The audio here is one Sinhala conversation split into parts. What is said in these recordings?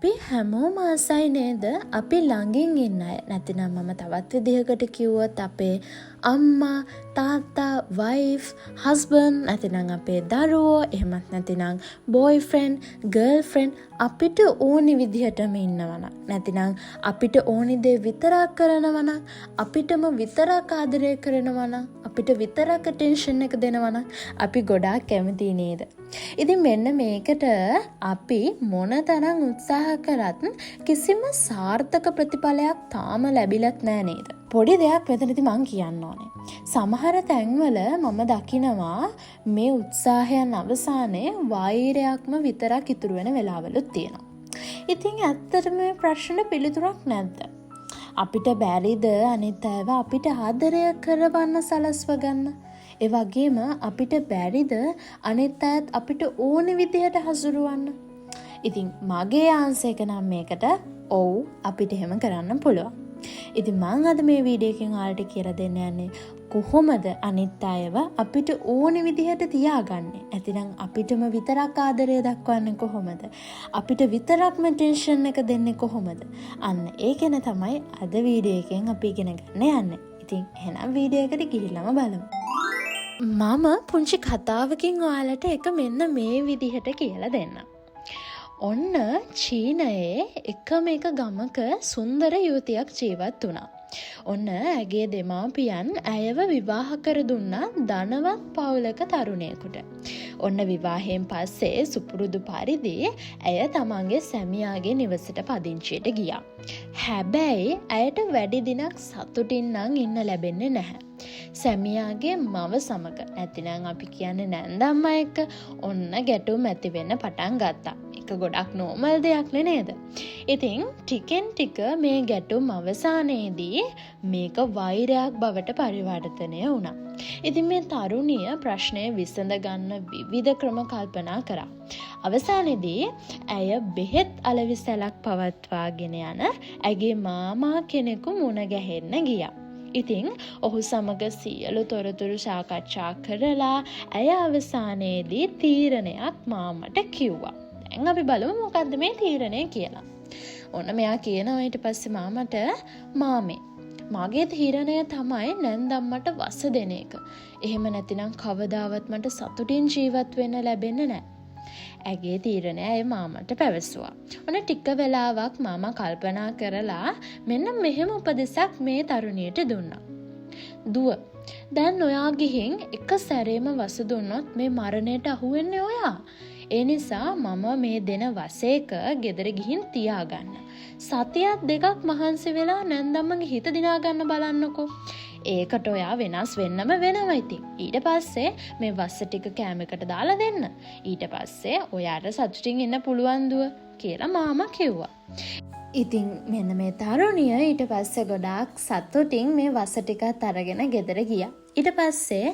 අපි හැමෝම ආසයි නේද අපි ළඟින් ඉන්න අය. නැතිනම් මම තවත් විදිහකට කිව්වොත් අපේ අම්මා, තාත්තා, වයිෆ්, හස්බන්ඩ්, නැතිනම් අපේ දරුවෝ, එහෙමත් නැතිනම් බොයිෆ්‍රෙන්ඩ්, ගර්ල්ෆ්‍රෙන්ඩ් අපිට ඕනි විදිහටම ඉන්නවනම්, නැතිනම් අපිට ඕනි දේ විතරක් කරනවනම්, අපිටම විතරක් ආදරය කරනවනම්, අපිට විතරක් ටෙන්ෂන් එක දෙනවනම් අපි ගොඩාක් කැමති නේද? ඉතින් මෙන්න මේකට අපි මොනතරම් උත්සාහ කරත් කිසිම සාර්ථක ප්‍රතිඵලයක් තාම ලැබිලත් නෑ නේද? පොඩි දෙයක් මෙතනදී මං කියන්න ඕනේ. සමහර තැන්වල මම දකිනවා මේ උත්සාහයන් අවසානයේ වෛරයක්ම විතරක් ඉතුරු වෙන වෙලාවලුත් තියෙනවා. ඉතින් ඇත්තටම මේ ප්‍රශ්න පිළිතුරක් නැද්ද? අපිට බැරිද අනිත් අයව අපිට ආදරය කරවන්න සලස්ව ගන්න? ඒ වගේම අපිට බැරිද අනිත් අයත් අපිට ඕන විදිහට හසුරුවන්න? ඉතින් මගේ ආන්සර් එක නම් මේකට ඔව් අපිට එහෙම කරන්න පුළුවන්. ඉතින් මම අද මේ වීඩියෝ එකෙන් ඔයාලට කියලා දෙන්න යන්නේ කොහොමද අනිත් අයව අපිට ඕන විදිහට තියාගන්නේ? නැතිනම් අපිටම විතරක් ආදරය දක්වන්නේ කොහොමද? අපිට විතරක්ම ටෙන්ෂන් එක දෙන්නේ කොහොමද? අන්න ඒ ගැන තමයි අද වීඩියෝ එකෙන් අපි ඉගෙන ගන්න යන්නේ. ඉතින් එහෙනම් වීඩියෝ එකට ගිහිල්ලාම බලමු. මම පුංචි කතාවකින් ඔයාලට එක මෙන්න මේ විදිහට කියලා දෙන්නම්. ඔන්න චීනයේ එකම එක ගමක සුන්දර යුවතියක් ජීවත් වුණා. ඔන්න ඇගේ දෙමාපියන් ඇයව විවාහ කර දුන්නා ධනවත් පවුලක තරුණයෙකුට. ඔන්න විවාහයෙන් පස්සේ සුපුරුදු පරිදි ඇය තමන්ගේ සැමියාගේ නිවසට පදිංචියට ගියා. හැබැයි ඇයට වැඩි දිනක් සතුටින් නම් ඉන්න ලැබෙන්නේ නැහැ. සැමියාගේ මව සමග නැතිනම් අපි කියන්නේ නැන්දම්මා එක්ක ඔන්න ගැටුම් ඇති වෙන්න පටන් ගත්තා. ඒක ගොඩක් නෝමල් දෙයක් නේද? ඉතින් ටිකෙන් ටික මේ ගැටුම් අවසානයේදී මේක වෛරයක් බවට පරිවර්තනය වුණා. ඉතින් මේ තරුණිය ප්‍රශ්නය විසඳ ගන්න විවිධ ක්‍රම කල්පනා කරා. අවසානයේදී ඇය බෙහෙත් අලෙවිසලක් පවත්වාගෙන යන ඇගේ මාමා කෙනෙකු මුණ ගැහෙන්න ගියා. ඉතින් ඔහු සමග සියලු තොරතුරු සාකච්ඡා කරලා ඇය අවසානයේදී තීරණයක් මාමට කිව්වා. දැන් අපි බලමු මොකද්ද මේ තීරණය කියලා. ඔන්න මෙයා කියනවා ඊට පස්සේ මාමට මාමේ මගේ තීරණය තමයි නැන්දම්මට වස දෙන එක. එහෙම නැතිනම් කවදාවත් මට සතුටින් ජීවත් වෙන්න ලැබෙන්නේ නැහැ. ඇගේ තීරණය ඇය මාමට පැවසුවා. ඔන්න ටික වෙලාවක් මාමා කල්පනා කරලා මෙන්න මෙහෙම උපදෙසක් මේ තරුණියට දුන්නා. දුව, දැන් ඔයා ගිහින් එක සැරේම වස දුන්නොත් මේ මරණයට අහු වෙන්නේ ඔයා. ඒ නිසා මම මේ දෙන වසේක ගෙදර ගිහින් තියාගන්න. සතියක් දෙකක් මහන්සි වෙලා නැන්දම්මගේ හිත දිනා ගන්න බලන්නකෝ. ඒකට ඔයා වෙනස් වෙන්නම වෙනවා ඉතින්. ඊට පස්සේ මේ වස්ස ටික කෑමකට දාලා දෙන්න. ඊට පස්සේ ඔයාට සතුටින් ඉන්න පුළුවන් දුව කියලා මාමා කිව්වා. ඉතින් මෙන්න මේ තරුණිය ඊට පස්සේ ගොඩාක් සතුටින් මේ වස්ස ටිකත් අරගෙන ගෙදර ගියා. ඊට පස්සේ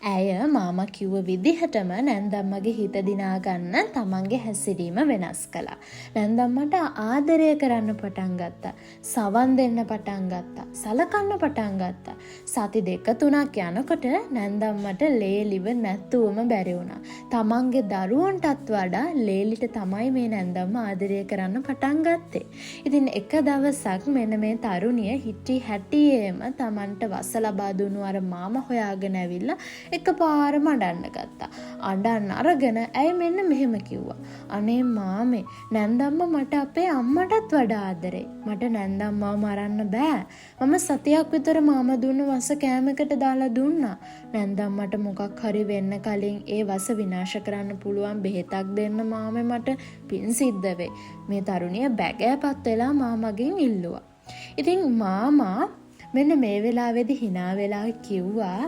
ඇය මාමා කිව්ව විදිහටම නැන්දම්මගේ හිත දිනා ගන්න තමන්ගේ හැසිරීම වෙනස් කළා. නැන්දම්මට ආදරය කරන්න පටන් ගත්තා. සවන් දෙන්න පටන් ගත්තා. සලකන්න පටන් ගත්තා. සති 2-3ක් යනකොට නැන්දම්මට ලේලිව නැත්තුවම බැරි වුණා. තමන්ගේ දරුවන්ටත් වඩා ලේලිට තමයි මේ නැන්දම්ම ආදරය කරන්න පටන් ගත්තේ. ඉතින් එක දවසක් මෙන්න මේ තරුණිය හිටි හැටියේම තමන්ට වස ලබා දුන්නු අර මාමා හොයාගෙන ඇවිල්ලා එකපාරම අඬන්න ගත්තා. අඬන්න අරගෙන ඇය මෙන්න මෙහෙම කිව්වා. අනේ මාමේ, නැන්දම්ම මට අපේ අම්මටත් වඩා ආදරේ. මට නැන්දම්මව මරන්න බෑ. මම සතියක් විතර මාමා දුන්න වස කෑමකට දාලා දුන්නා. නැන්දම්මට මොකක් හරි වෙන්න කලින් ඒ වස විනාශ කරන්න පුළුවන් බෙහෙතක් දෙන්න මාමේ මට පින් සිද්ධ වෙයි. මේ තරුණිය බැගෑපත් වෙලා මාමගෙන් ඉල්ලුවා. ඉතින් මාමා මෙන්න මේ වෙලාවේදී hina වෙලා කිව්වා,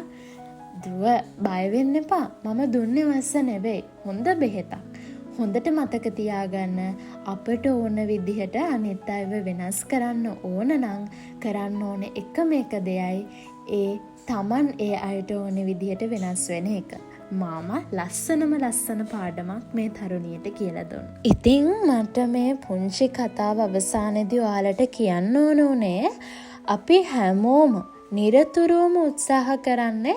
දුව බය වෙන්න එපා. මම දුන්නේ වස්ස නෙවෙයි. හොඳ බෙහෙතක්. හොඳට මතක තියාගන්න, අපට ඕන විදිහට අනිත් අයව වෙනස් කරන්න ඕන නම් කරන්න ඕනේ එකම එක දෙයයි ඒ Taman ඒ අයට ඕන විදිහට වෙනස් වෙන එක. මාමා ලස්සන පාඩමක් මේ තරුණියට කියලා දුන්නා. ඉතින් මට මේ පුංචි කතාව අවසානයේදී ඔයාලට කියන්න ඕන උනේ අපි හැමෝම නිරතුරුවම උත්සාහ කරන්නේ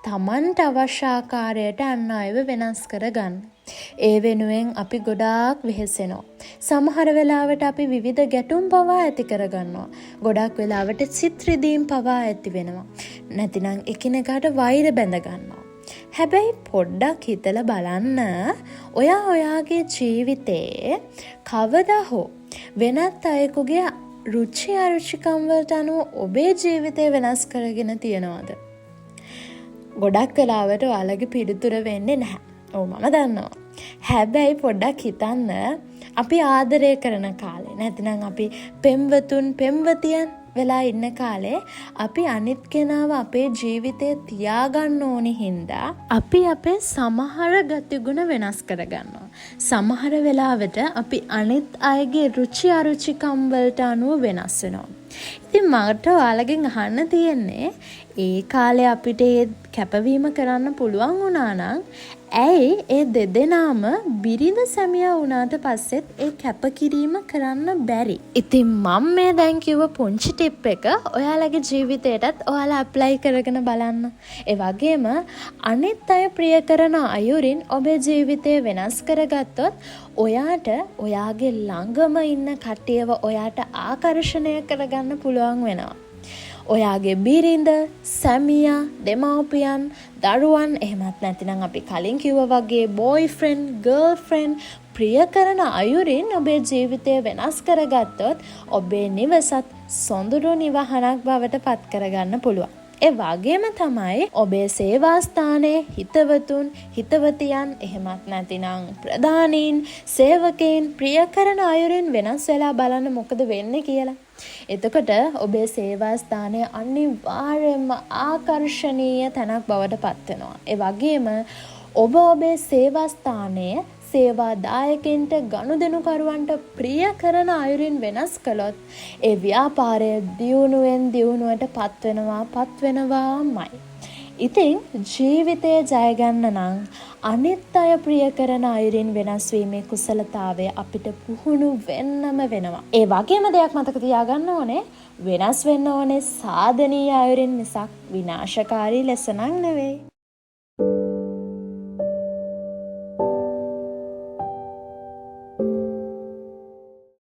Tamanට අවශ්‍ය ආකාරයට අන් අයව වෙනස් කරගන්න. ඒ වෙනුවෙන් අපි ගොඩාක් වෙහෙසෙනවා. සමහර වෙලාවට අපි විවිධ ගැටුම් පවා ඇති කරගන්නවා. ගොඩක් වෙලාවට සිත් රිදීම් පවා ඇති වෙනවා. නැතිනම් එකිනෙකාට වෛර බැඳ ගන්නවා. හැබැයි පොඩ්ඩක් හිතලා බලන්න ඔයාගේ ජීවිතේ කවදා හෝ වෙනත් අයෙකුගේ රුචි අරුචිකම් වලට අනුව ඔබේ ජීවිතය වෙනස් කරගෙන තියනවාද? ගොඩක් වෙලාවට ඔයාලගේ පිළිතුර වෙන්නේ නැහැ. ඔව් මම දන්නවා. හැබැයි පොඩ්ඩක් හිතන්න අපි ආදරය කරන කාලේ නැතිනම් අපි පෙම්වතුන් පෙම්වතියන් වෙලා ඉන්න කාලේ අපි අනිත් කෙනාව අපේ ජීවිතේ තියාගන්න ඕනි හින්දා අපි අපේ සමහර ගතිගුණ වෙනස් කරගන්නවා. සමහර වෙලාවට අපි අනිත් අයගේ රුචි අරුචිකම් වලට අනුව වෙනස් වෙනවා. ඉතින් මට ඔයාලගෙන් අහන්න තියෙන්නේ ඒ කාලේ අපිට ඒ කැපවීම කරන්න පුළුවන් වුණා නම් ඇයි ඒ දෙදෙනාම බිරිඳ සැමියා වුණාට පස්සෙත් ඒ කැපකිරීම කරන්න බැරි? ඉතින් මම මේ දැන් කිව්ව පුංචි ටිප් එක ඔයාලගේ ජීවිතේටත් ඔයාලා ඇප්ලයි කරගෙන බලන්න. ඒ වගේම අනිත් අය ප්‍රිය කරන අයුරින් ඔබේ ජීවිතය වෙනස් කරගත්තොත් ඔයාට ඔයාගේ ළඟම ඉන්න කට්ටියව ඔයාට ආකර්ෂණය කරගන්න පුළුවන් වෙනවා. ඔයාගේ බිරිඳ, සැමියා, දෙමව්පියන්, දරුවන් එහෙමත් නැතිනම් අපි කලින් කිව්වා වගේ බොයිෆ්‍රෙන්ඩ්, ගර්ල්ෆ්‍රෙන්ඩ් ප්‍රිය කරන අයුරින් ඔබේ ජීවිතය වෙනස් කරගත්තොත් ඔබේ නිවසත් සොඳුරු නිවහනක් බවට පත් කරගන්න පුළුවන්. ඒ වගේම තමයි ඔබේ සේවා ස්ථානයේ හිතවතුන්, හිතවතියන් එහෙමත් නැතිනම් ප්‍රධානීන්, සේවකයන් ප්‍රිය කරන අයුරින් වෙනස් වෙලා බලන්න මොකද වෙන්නේ කියලා. එතකොට ඔබේ සේවා ස්ථානය අනිවාර්යයෙන්ම ආකර්ෂණීය තැනක් බවට පත් වෙනවා. ඒ වගේම ඔබ ඔබේ සේවා ස්ථානයේ සේවාදායකයන්ට ගනුදෙනුකරුවන්ට ප්‍රිය කරන අයුරින් වෙනස් කළොත් ඒ ව්‍යාපාරය දියුණුවෙන් දියුණුවට පත්වෙනවාමයි. ඉතින් ජීවිතය ජය ගන්න නම් අනිත් අය ප්‍රිය කරන අයුරින් වෙනස් වීමේ කුසලතාවය අපිට පුහුණු වෙන්නම වෙනවා. ඒ වගේම දෙයක් මතක තියාගන්න ඕනේ, වෙනස් වෙන්න ඕනේ සාධනීය අයුරින් මිසක් විනාශකාරී ලෙස නෙවෙයි.